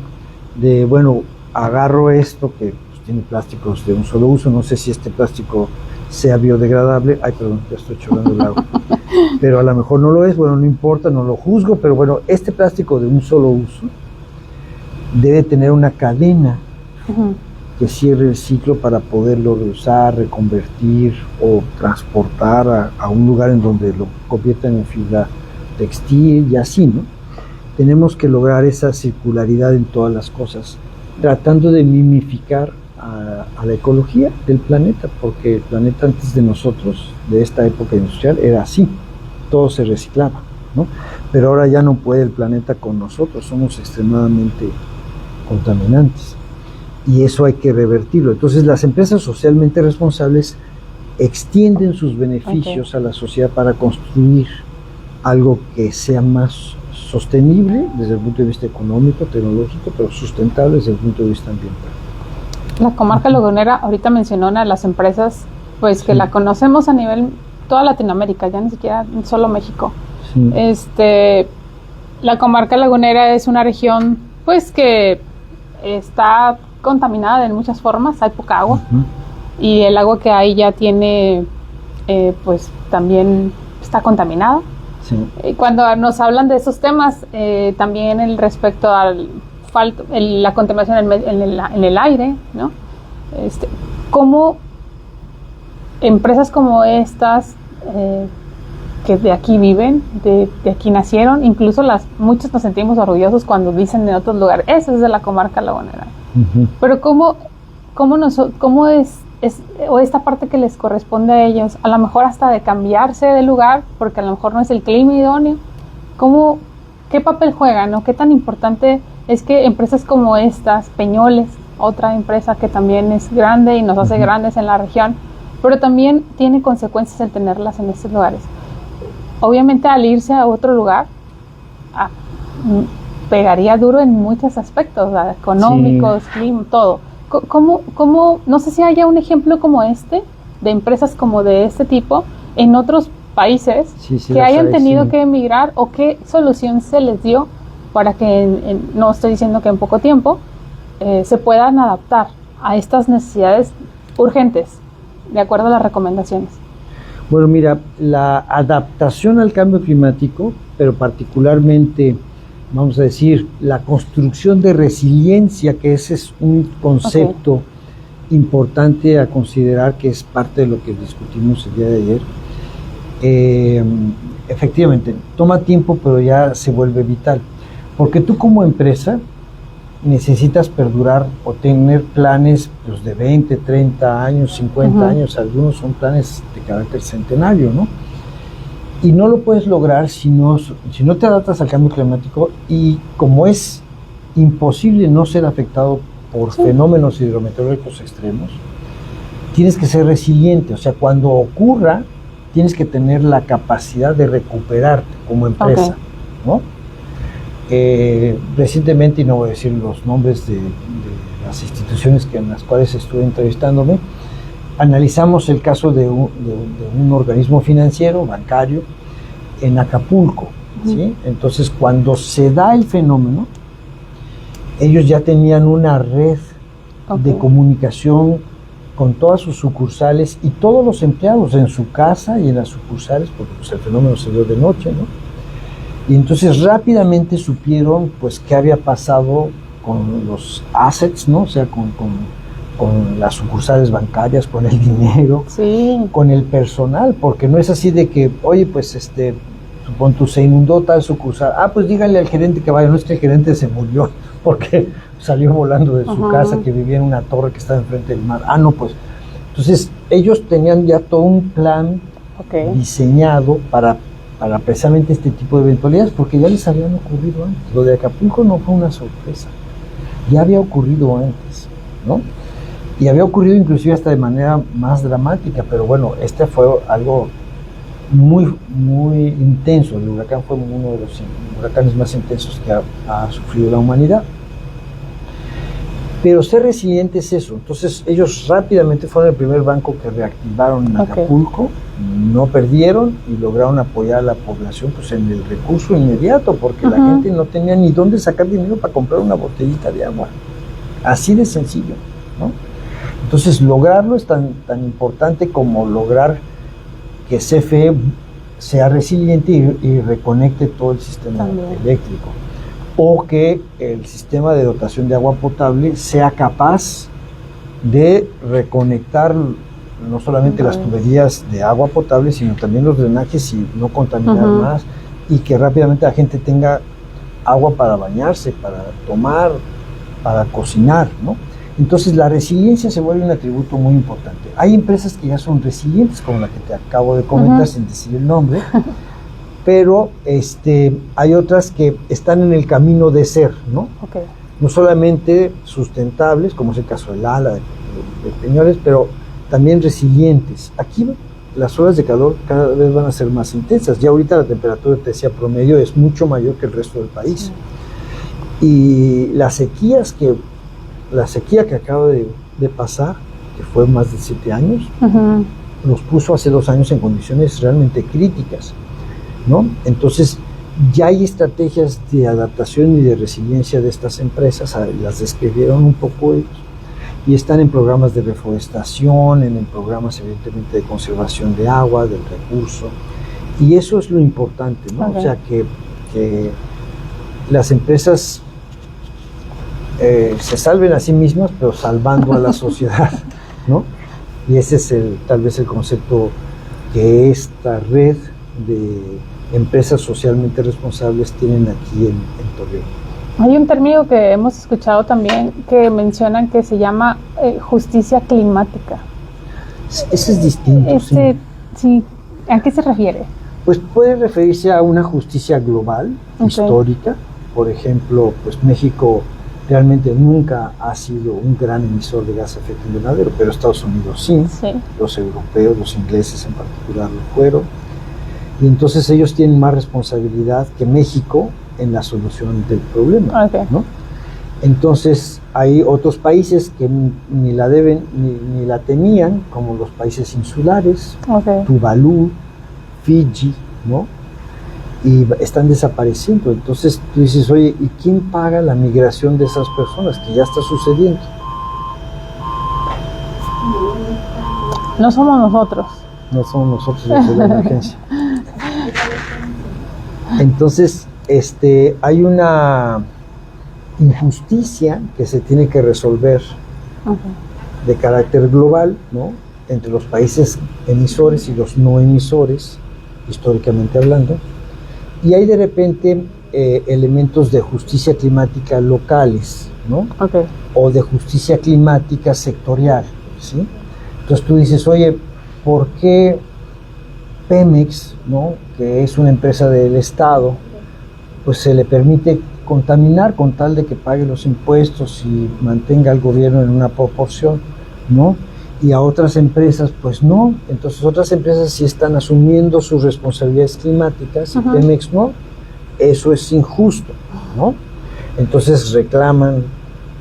Speaker 2: de, bueno, agarro esto que pues, tiene plásticos de un solo uso, no sé si este plástico sea biodegradable, ay perdón, ya estoy chorrando el agua, pero a lo mejor no lo es, bueno, no importa, no lo juzgo, pero bueno, este plástico de un solo uso debe tener una cadena que cierre el ciclo para poderlo reusar, reconvertir o transportar a un lugar en donde lo conviertan en fibra textil y así, ¿no? Tenemos que lograr esa circularidad en todas las cosas, tratando de mimificar a la ecología del planeta, porque el planeta antes de nosotros, de esta época industrial, era así, todo se reciclaba, ¿no? Pero ahora ya no puede el planeta con nosotros, somos extremadamente contaminantes y eso hay que revertirlo. Entonces las empresas socialmente responsables extienden sus beneficios a la sociedad para construir algo que sea más sostenible desde el punto de vista económico, tecnológico, pero sustentable desde el punto de vista ambiental.
Speaker 1: La comarca lagunera, ahorita mencionó una de las empresas, pues que la conocemos a nivel toda Latinoamérica, ya ni siquiera solo México. La comarca lagunera es una región, pues que está contaminada de muchas formas, hay poca agua y el agua que hay ya tiene, pues también está contaminada. Cuando nos hablan de esos temas, también el respecto al la contaminación en el aire, ¿no? ¿Cómo empresas como estas que de aquí viven, de aquí nacieron, incluso muchos nos sentimos orgullosos cuando dicen en otros lugares, eso es de la comarca lagunera? Pero ¿cómo o esta parte que les corresponde a ellos, a lo mejor hasta de cambiarse de lugar, porque a lo mejor no es el clima idóneo. ¿Qué papel juegan o qué tan importante es que empresas como estas, Peñoles, otra empresa que también es grande y nos hace grandes en la región, pero también tiene consecuencias el tenerlas en estos lugares? Obviamente al irse a otro lugar, pegaría duro en muchos aspectos, ¿verdad? Económicos, clima, todo. ¿Cómo, no sé si haya un ejemplo como este, de empresas como de este tipo, en otros países que hayan tenido que emigrar, o qué solución se les dio para que, no estoy diciendo que en poco tiempo, se puedan adaptar a estas necesidades urgentes, de acuerdo a las recomendaciones?
Speaker 2: Bueno, mira, la adaptación al cambio climático, pero particularmente, vamos a decir, la construcción de resiliencia, que ese es un concepto importante a considerar, que es parte de lo que discutimos el día de ayer. Efectivamente, toma tiempo, pero ya se vuelve vital, porque tú como empresa necesitas perdurar o tener planes, pues, de 20, 30 años, 50 años, algunos son planes de carácter centenario, ¿no? Y no lo puedes lograr si no te adaptas al cambio climático, y como es imposible no ser afectado por fenómenos hidrometeorológicos extremos, tienes que ser resiliente. O sea, cuando ocurra, tienes que tener la capacidad de recuperarte como empresa, ¿no? Recientemente, y no voy a decir los nombres de las instituciones en las cuales estuve entrevistándome, analizamos el caso de un organismo financiero, bancario, en Acapulco, ¿sí? Entonces, cuando se da el fenómeno, ellos ya tenían una red de comunicación con todas sus sucursales y todos los empleados en su casa y en las sucursales, porque pues, el fenómeno se dio de noche, ¿no? Y entonces rápidamente supieron, pues, qué había pasado con los assets, ¿no? O sea, con las sucursales bancarias, con el dinero, con el personal, porque no es así de que, oye, pues, supón tú, se inundó tal sucursal, pues díganle al gerente que vaya. No, es que el gerente se murió porque salió volando de su casa, que vivía en una torre que estaba enfrente del mar. No, pues, entonces ellos tenían ya todo un plan diseñado para precisamente este tipo de eventualidades, porque ya les habían ocurrido antes. Lo de Acapulco no fue una sorpresa, ya había ocurrido antes, ¿no? Y había ocurrido inclusive hasta de manera más dramática, pero bueno, fue algo muy, muy intenso. El huracán fue uno de los huracanes más intensos que ha sufrido la humanidad. Pero ser resiliente es eso. Entonces ellos rápidamente fueron el primer banco que reactivaron en Acapulco, no perdieron y lograron apoyar a la población, pues, en el recurso inmediato, porque la gente no tenía ni dónde sacar dinero para comprar una botellita de agua. Así de sencillo, ¿no? Entonces lograrlo es tan importante como lograr que CFE sea resiliente y reconecte todo el sistema eléctrico, o que el sistema de dotación de agua potable sea capaz de reconectar no solamente las tuberías de agua potable, sino también los drenajes, y no contaminar más, y que rápidamente la gente tenga agua para bañarse, para tomar, para cocinar, ¿no? Entonces la resiliencia se vuelve un atributo muy importante. Hay empresas que ya son resilientes, como la que te acabo de comentar, sin decir el nombre, pero hay otras que están en el camino de ser, ¿no? No solamente sustentables, como es el caso del ALA, de Peñoles, pero también resilientes. Aquí las horas de calor cada vez van a ser más intensas. Ya ahorita la temperatura, te decía, promedio es mucho mayor que el resto del país. Y la sequía que acaba de pasar, que fue más de 7 años, nos puso hace 2 años en condiciones realmente críticas, ¿no? Entonces ya hay estrategias de adaptación y de resiliencia de estas empresas, las describieron un poco ellos, y están en programas de reforestación, en programas evidentemente de conservación de agua, del recurso, y eso es lo importante, ¿no? O sea, que las empresas se salven a sí mismas, pero salvando a la sociedad, ¿no? Y ese es tal vez el concepto que esta red de empresas socialmente responsables tienen aquí en Torreón.
Speaker 1: Hay un término que hemos escuchado también que mencionan que se llama justicia climática.
Speaker 2: Ese es distinto.
Speaker 1: Sí. ¿A qué se refiere?
Speaker 2: Pues puede referirse a una justicia global, histórica. Por ejemplo, pues México realmente nunca ha sido un gran emisor de gas de efecto invernadero, pero Estados Unidos sí. Los europeos, los ingleses en particular lo fueron. Y entonces ellos tienen más responsabilidad que México en la solución del problema, ¿no? Entonces hay otros países que ni la deben ni la tenían, como los países insulares, Tuvalu, Fiji, ¿no? Y están desapareciendo. Entonces tú dices, oye, ¿y quién paga la migración de esas personas que ya está sucediendo?
Speaker 1: No somos nosotros.
Speaker 2: No somos nosotros los de la emergencia. Entonces, hay una injusticia que se tiene que resolver de carácter global, ¿no? Entre los países emisores y los no emisores, históricamente hablando, y hay de repente elementos de justicia climática locales, ¿no? O de justicia climática sectorial, ¿sí? Entonces tú dices, oye, ¿por qué Pemex, ¿no?, que es una empresa del Estado, pues se le permite contaminar con tal de que pague los impuestos y mantenga al gobierno en una proporción, ¿no? Y a otras empresas, pues no. Entonces otras empresas sí están asumiendo sus responsabilidades climáticas y Pemex no. Eso es injusto, ¿no? Entonces reclaman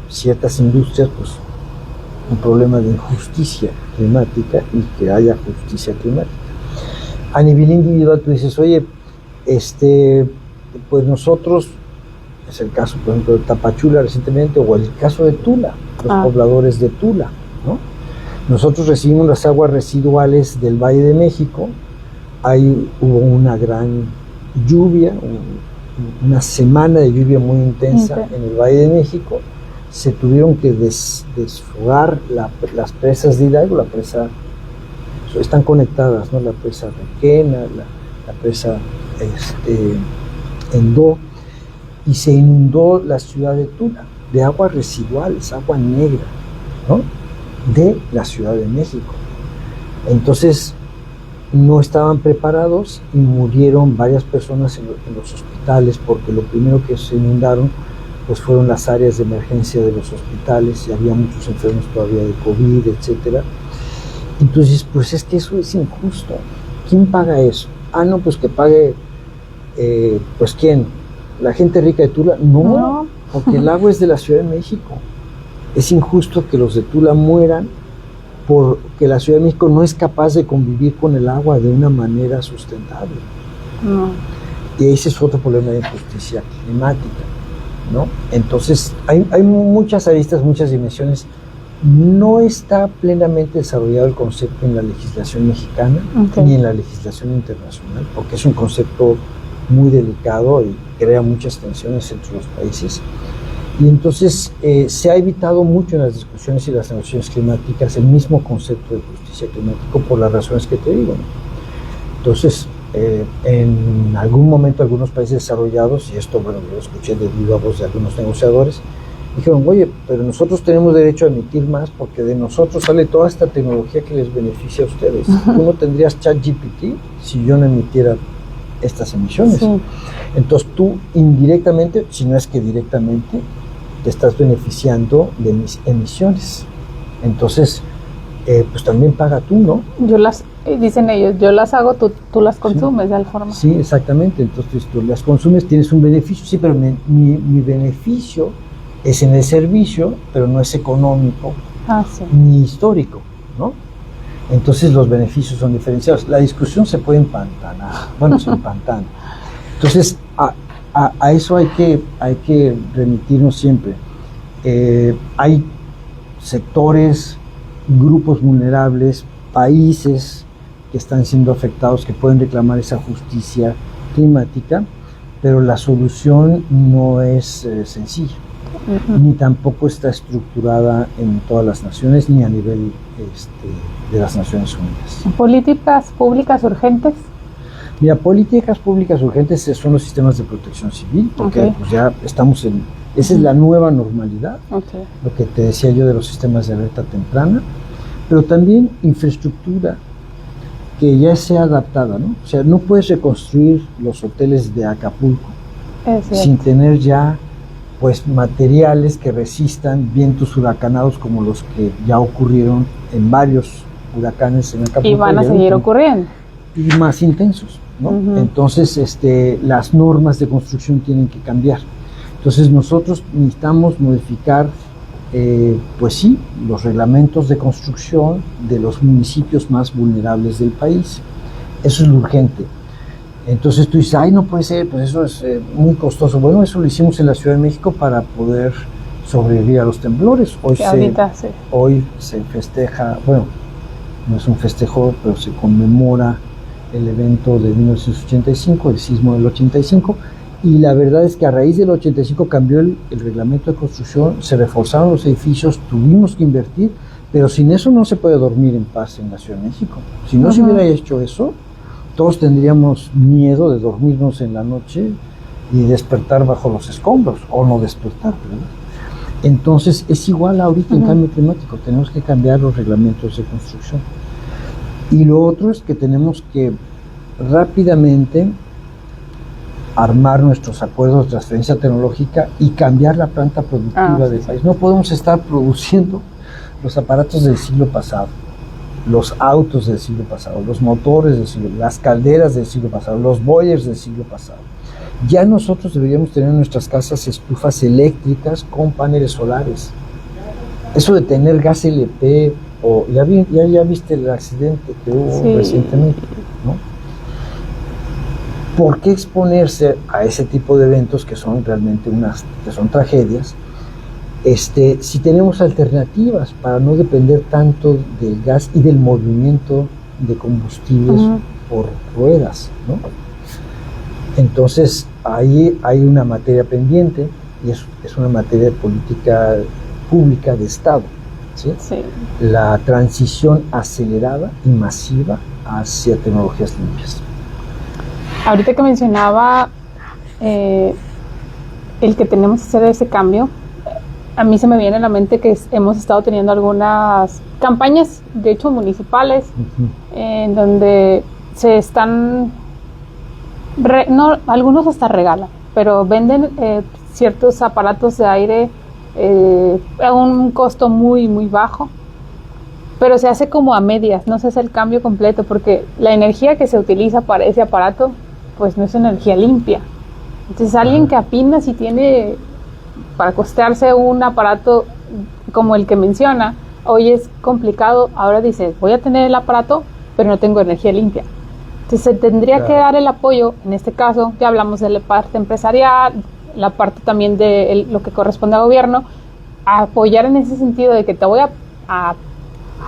Speaker 2: ciertas industrias, pues, un problema de injusticia climática y que haya justicia climática. A nivel individual tú dices, oye, pues nosotros, es el caso, por ejemplo, de Tapachula recientemente, o el caso de Tula, los pobladores de Tula, ¿no? Nosotros recibimos las aguas residuales del Valle de México. Ahí hubo una gran lluvia, una semana de lluvia muy intensa en el Valle de México. Se tuvieron que desfogar las presas de Hidalgo, la presa, están conectadas, ¿no? La presa Requena, la presa Endó, y se inundó la ciudad de Tula de aguas residuales, agua negra, ¿no?, de la Ciudad de México. Entonces no estaban preparados y murieron varias personas en los hospitales, porque lo primero que se inundaron pues fueron las áreas de emergencia de los hospitales, y había muchos enfermos todavía de COVID, etcétera. Entonces, pues es que eso es injusto. ¿Quién paga eso? No, pues que pague, pues ¿quién? ¿La gente rica de Tula? No, porque el agua es de la Ciudad de México. Es injusto que los de Tula mueran porque la Ciudad de México no es capaz de convivir con el agua de una manera sustentable. Y ese es otro problema de injusticia climática, ¿no? Entonces, hay muchas aristas, muchas dimensiones. No está plenamente desarrollado el concepto en la legislación mexicana ni en la legislación internacional, porque es un concepto muy delicado y crea muchas tensiones entre los países. Y entonces se ha evitado mucho en las discusiones y las negociaciones climáticas el mismo concepto de justicia climática por las razones que te digo, ¿no? Entonces, en algún momento algunos países desarrollados, y esto, bueno, lo escuché de viva voz de algunos negociadores, dijeron, oye, pero nosotros tenemos derecho a emitir más porque de nosotros sale toda esta tecnología que les beneficia a ustedes. Tú no tendrías ChatGPT si yo no emitiera estas emisiones. Entonces tú indirectamente, si no es que directamente, te estás beneficiando de mis emisiones. Entonces, pues también paga tú, ¿no?
Speaker 1: Dicen ellos, yo las hago, tú las consumes de alguna forma.
Speaker 2: Sí, exactamente. Entonces tú las consumes, tienes un beneficio, sí, pero mi beneficio es en el servicio, pero no es económico ni histórico, ¿no? Entonces los beneficios son diferenciados. La discusión se puede empantanar, bueno, se empantana. Entonces a eso hay que remitirnos siempre. Hay sectores, grupos vulnerables, países que están siendo afectados, que pueden reclamar esa justicia climática, pero la solución no es sencilla. Ni tampoco está estructurada en todas las naciones, ni a nivel de las Naciones Unidas.
Speaker 1: ¿Políticas públicas urgentes?
Speaker 2: Mira, políticas públicas urgentes son los sistemas de protección civil, porque pues ya estamos esa es la nueva normalidad, lo que te decía yo de los sistemas de alerta temprana. pero también infraestructura que ya sea adaptada, ¿no? O sea, no puedes reconstruir los hoteles de Acapulco sin tener ya pues materiales que resistan vientos huracanados como los que ya ocurrieron en varios huracanes en Acapulco.
Speaker 1: Y van a seguir ocurriendo.
Speaker 2: Y más intensos, ¿no? Entonces, las normas de construcción tienen que cambiar. Entonces, nosotros necesitamos modificar, pues sí, los reglamentos de construcción de los municipios más vulnerables del país. Eso es lo urgente. Entonces tú dices, ay, no puede ser, pues eso es muy costoso. Bueno, eso lo hicimos en la Ciudad de México para poder sobrevivir a los temblores. Hoy se festeja, bueno, no es un festejo, pero se conmemora el evento de 1985, el sismo del 85, y la verdad es que a raíz del 85 cambió el reglamento de construcción, se reforzaron los edificios, tuvimos que invertir, pero sin eso no se puede dormir en paz en la Ciudad de México. Si no se hubiera hecho eso, todos tendríamos miedo de dormirnos en la noche y despertar bajo los escombros, o no despertar, ¿verdad? Entonces es igual ahorita en cambio climático, tenemos que cambiar los reglamentos de construcción. Y lo otro es que tenemos que rápidamente armar nuestros acuerdos de transferencia tecnológica y cambiar la planta productiva del país. No podemos estar produciendo los aparatos del siglo pasado, los autos del siglo pasado, los motores del siglo, las calderas del siglo pasado, los boilers del siglo pasado. Ya nosotros deberíamos tener en nuestras casas estufas eléctricas con paneles solares. Eso de tener gas LP, o ya viste el accidente que hubo recientemente, ¿no? ¿Por qué exponerse a ese tipo de eventos que son realmente que son tragedias? Si tenemos alternativas para no depender tanto del gas y del movimiento de combustibles por ruedas, ¿no? Entonces ahí hay una materia pendiente y es una materia de política pública de Estado, ¿sí? La transición acelerada y masiva hacia tecnologías limpias.
Speaker 1: Ahorita que mencionaba el que tenemos que hacer ese cambio, a mí se me viene a la mente que hemos estado teniendo algunas campañas, de hecho municipales, en donde se están, algunos hasta regalan, pero venden ciertos aparatos de aire a un costo muy, muy bajo, pero se hace como a medias, no se hace el cambio completo, porque la energía que se utiliza para ese aparato, pues no es energía limpia. Entonces alguien que apenas si tiene para costearse un aparato como el que menciona, hoy es complicado, ahora dice, voy a tener el aparato, pero no tengo energía limpia. Entonces se tendría que dar el apoyo, en este caso, ya hablamos de la parte empresarial, la parte también de lo que corresponde al gobierno, a apoyar en ese sentido de que te voy a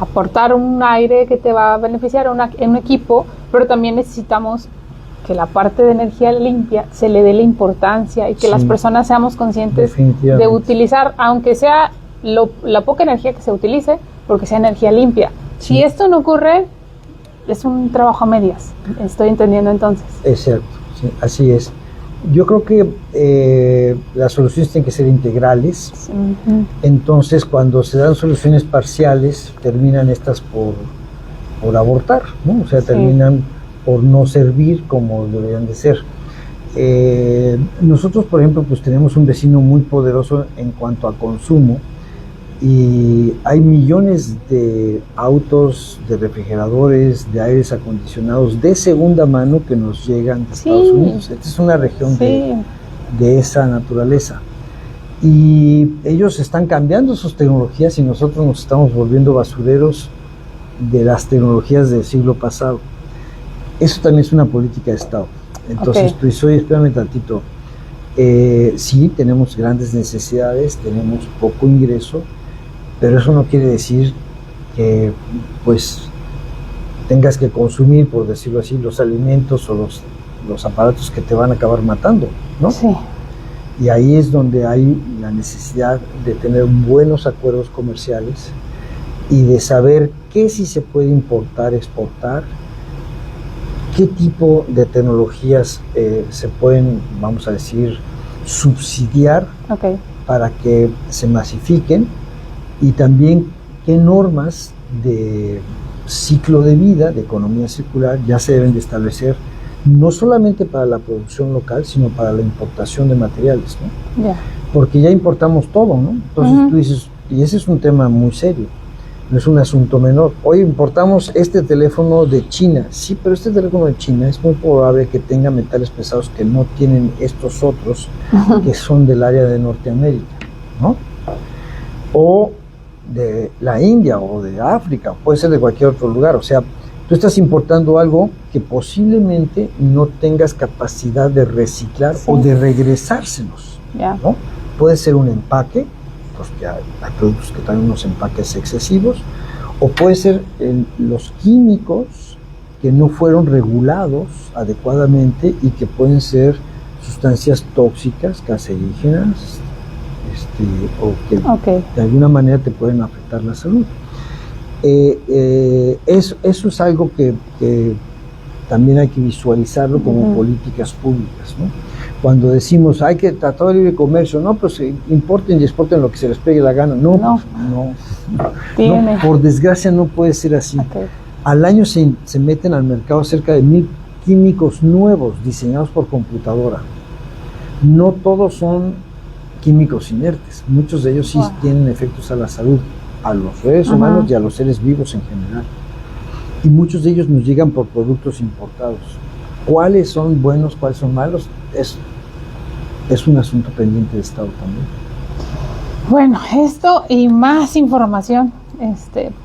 Speaker 1: aportar un aire que te va a beneficiar en un equipo, pero también necesitamos que la parte de energía limpia se le dé la importancia y que las personas seamos conscientes de utilizar, aunque sea la poca energía que se utilice, porque sea energía limpia. Si esto no ocurre, es un trabajo a medias, estoy entendiendo entonces.
Speaker 2: Es cierto, sí, así es. Yo creo que las soluciones tienen que ser integrales. Entonces, cuando se dan soluciones parciales, terminan estas por abortar, ¿no? O sea, terminan por no servir como deberían de ser. Nosotros, por ejemplo, pues tenemos un vecino muy poderoso en cuanto a consumo y hay millones de autos, de refrigeradores, de aires acondicionados de segunda mano que nos llegan de Estados Unidos. Esta es una región de esa naturaleza. Y ellos están cambiando sus tecnologías y nosotros nos estamos volviendo basureros de las tecnologías del siglo pasado. Eso también es una política de Estado. Entonces tú dices, oye, espérame tantito. Sí, tenemos grandes necesidades, tenemos poco ingreso, pero eso no quiere decir que pues tengas que consumir, por decirlo así, los alimentos o los aparatos que te van a acabar matando, ¿no? Sí. Y ahí es donde hay la necesidad de tener buenos acuerdos comerciales y de saber qué sí se puede importar, exportar, qué tipo de tecnologías se pueden, vamos a decir, subsidiar para que se masifiquen, y también qué normas de ciclo de vida, de economía circular, ya se deben de establecer no solamente para la producción local, sino para la importación de materiales, ¿no?
Speaker 1: Ya.
Speaker 2: Porque ya importamos todo, ¿no? Entonces tú dices, y ese es un tema muy serio, no es un asunto menor. Hoy importamos este teléfono de China, sí, pero este teléfono de China es muy probable que tenga metales pesados que no tienen estos otros, que son del área de Norteamérica, ¿no? O de la India o de África, puede ser de cualquier otro lugar. O sea, tú estás importando algo que posiblemente no tengas capacidad de reciclar o de regresárselos, ¿no? Puede ser un empaque, porque hay productos que traen unos empaques excesivos, o puede ser los químicos que no fueron regulados adecuadamente y que pueden ser sustancias tóxicas, cancerígenas, o que de alguna manera te pueden afectar la salud. Eso es algo que también hay que visualizarlo como políticas públicas, ¿no? Cuando decimos hay que tratar de libre comercio, no, pues importen y exporten lo que se les pegue la gana. No, por desgracia no puede ser así. Al año se meten al mercado cerca de 1000 químicos nuevos diseñados por computadora. No todos son químicos inertes, muchos de ellos sí tienen efectos a la salud, a los seres humanos y a los seres vivos en general. Y muchos de ellos nos llegan por productos importados. ¿Cuáles son buenos, cuáles son malos? Es un asunto pendiente de Estado también.
Speaker 1: Bueno, esto y más información,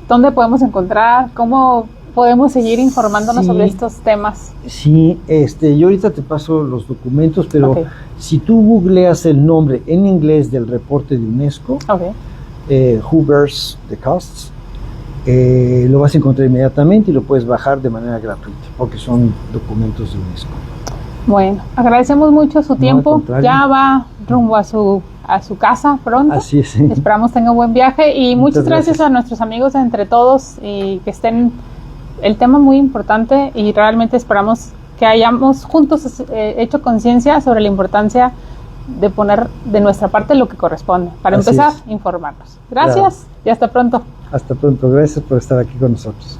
Speaker 1: ¿dónde podemos encontrar? ¿Cómo podemos seguir informándonos sobre estos temas? Sí,
Speaker 2: yo ahorita te paso los documentos, pero si tú googleas el nombre en inglés del reporte de UNESCO, Who Bears the Costs, lo vas a encontrar inmediatamente y lo puedes bajar de manera gratuita, porque son documentos de UNESCO.
Speaker 1: Bueno, agradecemos mucho su tiempo. Ya va rumbo a su casa pronto.
Speaker 2: Así es. Sí.
Speaker 1: Esperamos tenga un buen viaje y muchas gracias a nuestros amigos de Entre Todos y que estén. El tema muy importante y realmente esperamos que hayamos juntos hecho conciencia sobre la importancia de poner de nuestra parte lo que corresponde. Para empezar, informarnos. Gracias y hasta pronto.
Speaker 2: Hasta pronto. Gracias por estar aquí con nosotros.